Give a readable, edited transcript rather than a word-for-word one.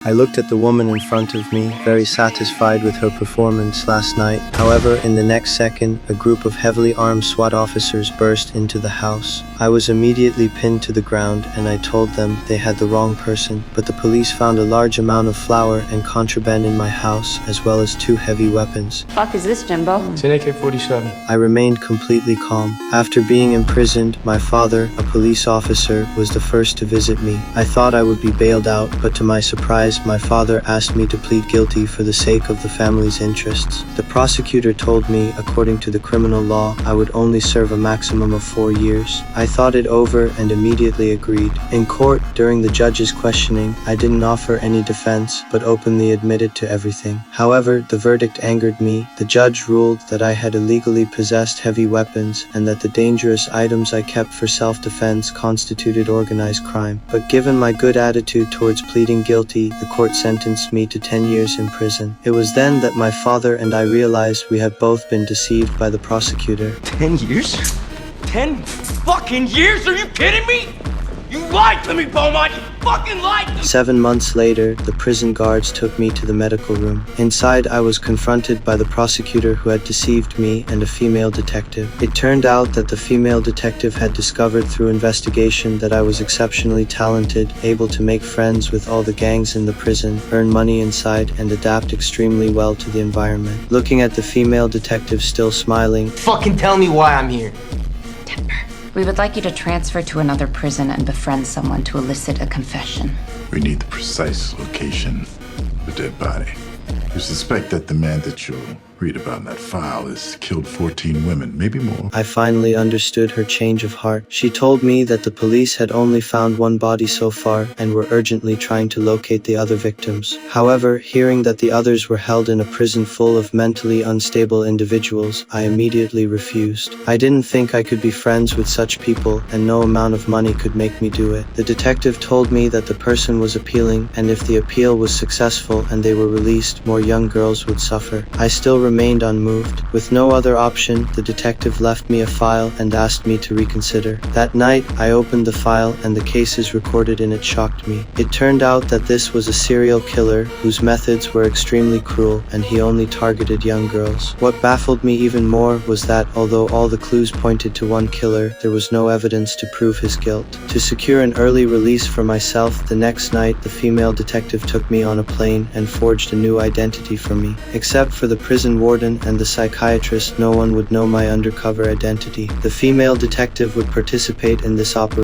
I looked at the woman in front of me, very satisfied with her performance last night. However, in the next second, a group of heavily armed SWAT officers burst into the house. I was immediately pinned to the ground and I told them they had the wrong person, but the police found a large amount of flour and contraband in my house, as well as 2 heavy weapons. Fuck is this, Jimbo? It's an AK-47. I remained completely calm. After being imprisoned, my father, a police officer, was the first to visit me. I thought I would be bailed out, but to my surprise, my father asked me to plead guilty for the sake of the family's interests. The prosecutor told me, according to the criminal law, I would only serve a maximum of 4 years. I thought it over and immediately agreed. In court, during the judge's questioning, I didn't offer any defense, but openly admitted to everything. However, the verdict angered me. The judge ruled that I had illegally possessed heavy weapons and that the dangerous items I kept for self-defense constituted organized crime. But given my good attitude towards pleading guilty, the court sentenced me to 10 years in prison. It was then that my father and I realized we had both been deceived by the prosecutor. 10 years? 10 fucking years? Are you kidding me? You lied to me, Beaumont! You fucking lied to me! 7 months later, the prison guards took me to the medical room. Inside, I was confronted by the prosecutor who had deceived me and a female detective. It turned out that the female detective had discovered through investigation that I was exceptionally talented, able to make friends with all the gangs in the prison, earn money inside, and adapt extremely well to the environment. Looking at the female detective still smiling, Fucking tell me why I'm here. We would like you to transfer to another prison and befriend someone to elicit a confession. We need the precise location of the dead body. We suspect that the man that you'll read about in that file has killed 14 women, maybe more. I finally understood her change of heart. She told me that the police had only found 1 body so far and were urgently trying to locate the other victims. However, hearing that the others were held in a prison full of mentally unstable individuals, I immediately refused. I didn't think I could be friends with such people, and no amount of money could make me do it. The detective told me that the person was appealing, and if the appeal was successful and they were released, more young girls would suffer. I still remained unmoved. With no other option, the detective left me a file and asked me to reconsider. That night, I opened the file and the cases recorded in it shocked me. It turned out that this was a serial killer whose methods were extremely cruel and he only targeted young girls. What baffled me even more was that although all the clues pointed to one killer, there was no evidence to prove his guilt. To secure an early release for myself, the next night the female detective took me on a plane and forged a new identity for me. Except for the prison warden and the psychiatrist, no one would know my undercover identity. The female detective would participate in this operation